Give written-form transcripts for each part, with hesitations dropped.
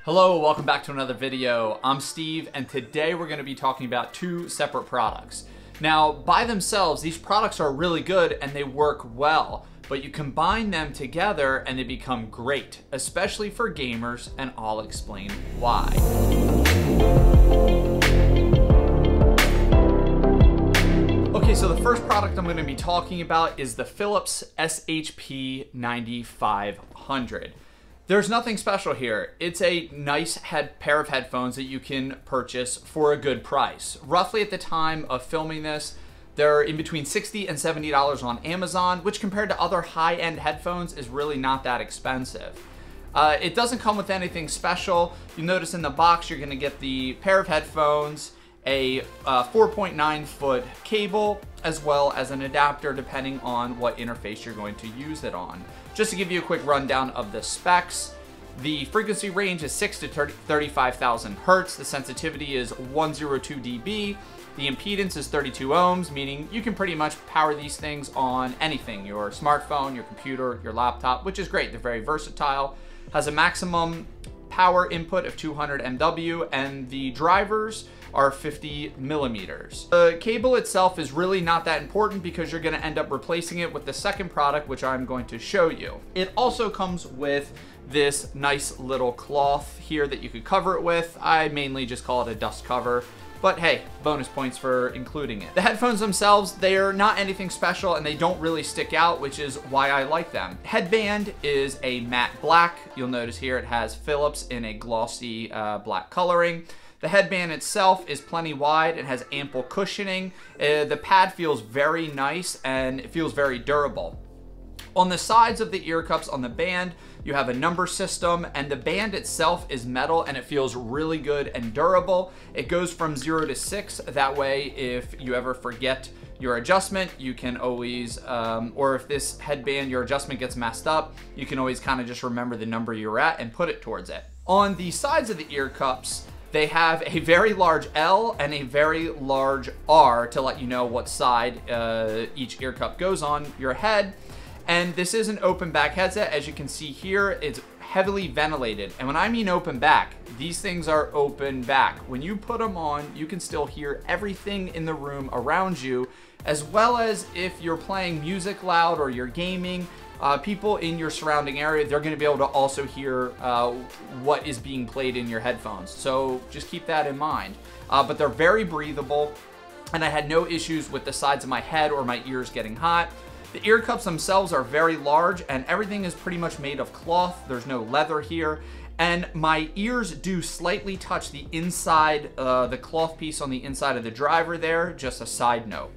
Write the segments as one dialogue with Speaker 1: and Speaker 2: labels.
Speaker 1: Hello, welcome back to another video. I'm Steve, and today we're going to be talking about two separate products. Now, by themselves, these products are really good and they work well, but you combine them together and they become great, especially for gamers, and I'll explain why. Okay, so the first product I'm going to be talking about is the Philips SHP9500. There's nothing special here. It's a nice pair of headphones that you can purchase for a good price. Roughly at the time of filming this, they're in between $60 and $70 on Amazon, which compared to other high-end headphones is really not that expensive. It doesn't come with anything special. You'll notice in the box you're going to get the pair of headphones, a 4.9 foot cable, as well as an adapter depending on what interface you're going to use it on. Just to give you a quick rundown of the specs, the frequency range is 6 to 35,000 hertz. The sensitivity is 102 dB. The impedance is 32 ohms, meaning you can pretty much power these things on anything, your smartphone, your computer, your laptop, which is great. They're very versatile. Has a maximum power input of 200 MW, and the drivers are 50 millimeters. The cable itself is really not that important because you're going to end up replacing it with the second product, which I'm going to show you. It also comes with this nice little cloth here that you could cover it with. I mainly just call it a dust cover, but hey, bonus points for including it. The headphones themselves, they are not anything special and they don't really stick out, which is why I like them. Headband is a matte black. You'll notice here it has Philips in a glossy black coloring. The headband itself is plenty wide. It has ample cushioning. The pad feels very nice and it feels very durable. On the sides of the ear cups on the band, you have a number system, and the band itself is metal and it feels really good and durable. It goes from 0 to 6. That way, if you ever forget your adjustment, you can always, or if this headband, your adjustment gets messed up, you can always kind of just remember the number you're at and put it towards it. On the sides of the ear cups, they have a very large L and a very large R to let you know what side each ear cup goes on your head. And this is an open back headset. As you can see here, it's heavily ventilated. And when I mean open back, these things are open back. When you put them on, you can still hear everything in the room around you, as well as if you're playing music loud or you're gaming, people in your surrounding area, they're going to be able to also hear what is being played in your headphones. So just keep that in mind. But they're very breathable, and I had no issues with the sides of my head or my ears getting hot. The ear cups themselves are very large, and everything is pretty much made of cloth. There's no leather here. And my ears do slightly touch the inside, the cloth piece on the inside of the driver there, just a side note.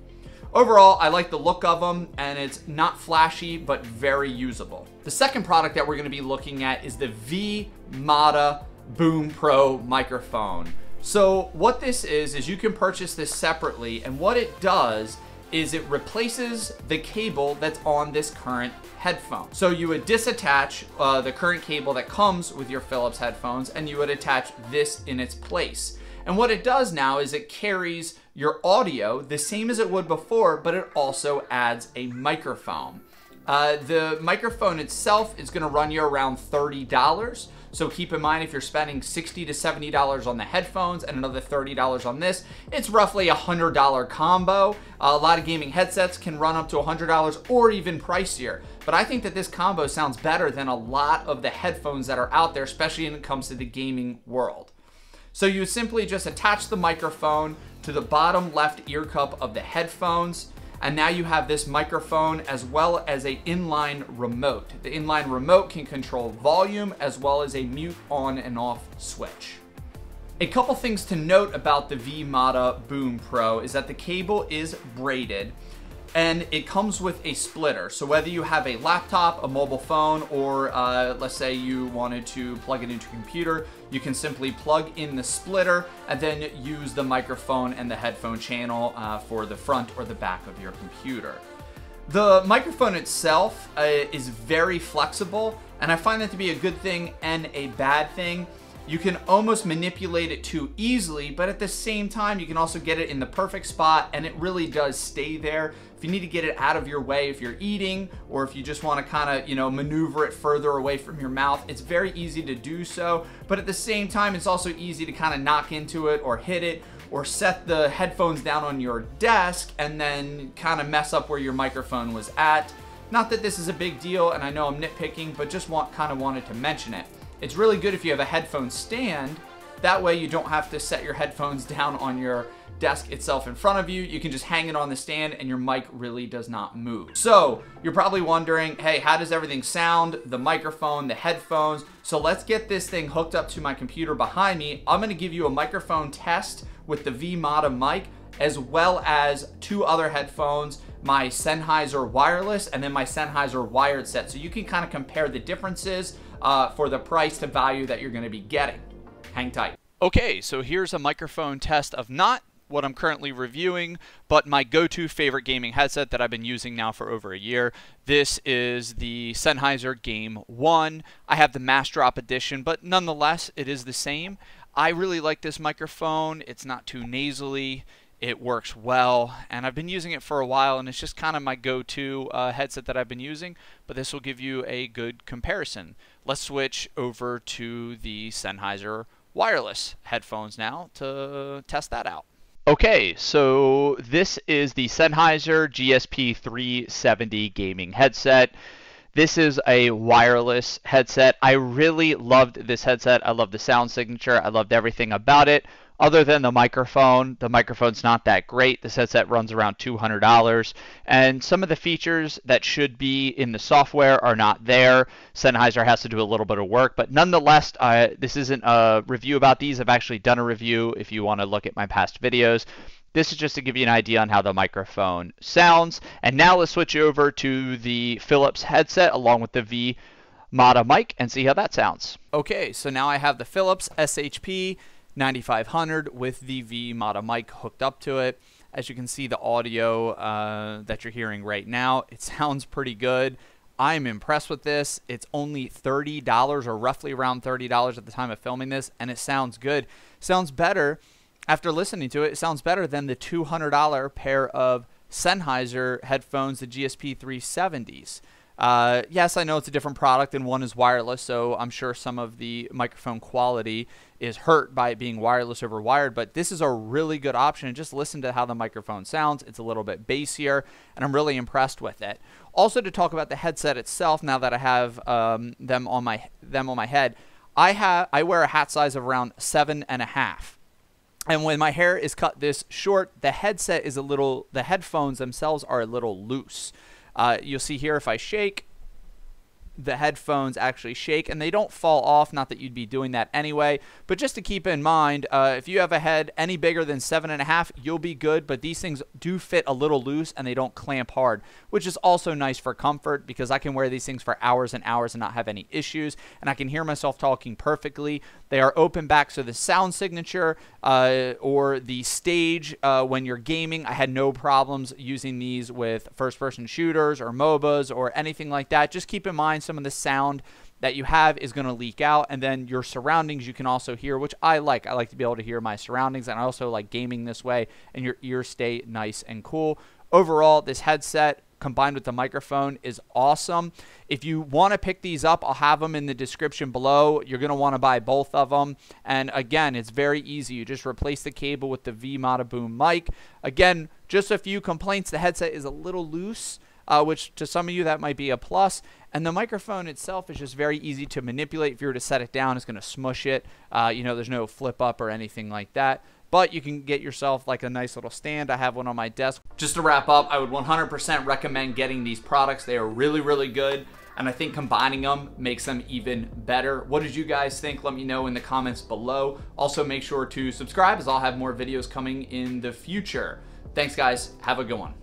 Speaker 1: Overall, I like the look of them, and it's not flashy, but very usable. The second product that we're going to be looking at is the Vmoda BoomPro microphone. So what this is you can purchase this separately, and what it does is it replaces the cable that's on this current headphone. So you would disattach the current cable that comes with your Philips headphones, and you would attach this in its place. And what it does now is it carries your audio the same as it would before, but it also adds a microphone. The microphone itself is going to run you around $30. So keep in mind, if you're spending $60 to $70 on the headphones and another $30 on this, it's roughly a $100 combo. A lot of gaming headsets can run up to $100 or even pricier. But I think that this combo sounds better than a lot of the headphones that are out there, especially when it comes to the gaming world. So you simply just attach the microphone to the bottom left ear cup of the headphones, and now you have this microphone as well as an inline remote. The inline remote can control volume as well as a mute on and off switch. A couple things to note about the Vmoda BoomPro is that the cable is braided, and it comes with a splitter. So whether you have a laptop, a mobile phone, or let's say you wanted to plug it into a computer, you can simply plug in the splitter and then use the microphone and the headphone channel for the front or the back of your computer. The microphone itself is very flexible, and I find that to be a good thing and a bad thing. you can almost manipulate it too easily, but at the same time, you can also get it in the perfect spot and it really does stay there. If you need to get it out of your way if you're eating, or if you just want to kind of, maneuver it further away from your mouth, it's very easy to do so. But at the same time, it's also easy to kind of knock into it or hit it, or set the headphones down on your desk and then kind of mess up where your microphone was at. Not that this is a big deal, and I know I'm nitpicking, but just kind of wanted to mention it. It's really good if you have a headphone stand. That way you don't have to set your headphones down on your desk itself in front of you. You can just hang it on the stand and your mic really does not move. So you're probably wondering, hey, how does everything sound? The microphone, the headphones. So let's get this thing hooked up to my computer behind me. I'm gonna give you a microphone test with the V-Moda mic, as well as 2 other headphones, my Sennheiser wireless and then my Sennheiser wired set. So you can kind of compare the differences for the price to value that you're gonna be getting. Hang tight. Okay, so here's a microphone test of not what I'm currently reviewing, but my go-to favorite gaming headset that I've been using now for over a year. This is the Sennheiser Game 1. I have the Mass Drop edition, but nonetheless, it is the same. I really like this microphone. It's not too nasally. It works well, and I've been using it for a while, and it's just kind of my go-to headset that I've been using, but this will give you a good comparison. Let's switch over to the Sennheiser wireless headphones now to test that out. Okay, so this is the Sennheiser GSP370 gaming headset. This is a wireless headset. I really loved this headset. I love the sound signature. I loved everything about it. Other than the microphone, the microphone's not that great. This headset runs around $200, and some of the features that should be in the software are not there. Sennheiser has to do a little bit of work, but nonetheless, this isn't a review about these. I've actually done a review if you want to look at my past videos. This is just to give you an idea on how the microphone sounds. And now let's switch over to the Philips headset along with the V-Moda mic and see how that sounds. Okay, so now I have the Philips SHP9500 with the V-Moda mic hooked up to it. As you can see, the audio that you're hearing right now, it sounds pretty good. I'm impressed with this. It's only $30 or roughly around $30 at the time of filming this, and it sounds good. Sounds better. After listening to it, it sounds better than the $200 pair of Sennheiser headphones, the GSP370s. Yes, I know it's a different product and one is wireless, so I'm sure some of the microphone quality is hurt by it being wireless over wired, but this is a really good option. Just listen to how the microphone sounds. It's a little bit bassier, and I'm really impressed with it. Also, to talk about the headset itself, now that I have them on my head, I wear a hat size of around 7.5. And when my hair is cut this short, the headset is the headphones themselves are a little loose. You'll see here if I shake, the headphones actually shake and they don't fall off. Not that you'd be doing that anyway, but just to keep in mind, if you have a head any bigger than 7.5, you'll be good, but these things do fit a little loose and they don't clamp hard, which is also nice for comfort because I can wear these things for hours and hours and not have any issues, and I can hear myself talking perfectly. They are open back, so the sound signature or the stage when you're gaming, I had no problems using these with first-person shooters or MOBAs or anything like that. Just keep in mind some of the sound that you have is going to leak out, and then your surroundings you can also hear, which I like. I like to be able to hear my surroundings, and I also like gaming this way, and your ears stay nice and cool. Overall, this headset combined with the microphone is awesome. If you want to pick these up, I'll have them in the description below. You're going to want to buy both of them. And again, it's very easy. You just replace the cable with the Vmoda Boom mic. Again, just a few complaints. The headset is a little loose, which to some of you that might be a plus. And the microphone itself is just very easy to manipulate. If you were to set it down, it's going to smush it. There's no flip up or anything like that. But you can get yourself like a nice little stand. I have one on my desk. Just to wrap up, I would 100% recommend getting these products. They are really, really good. And I think combining them makes them even better. What did you guys think? Let me know in the comments below. Also, make sure to subscribe as I'll have more videos coming in the future. Thanks, guys. Have a good one.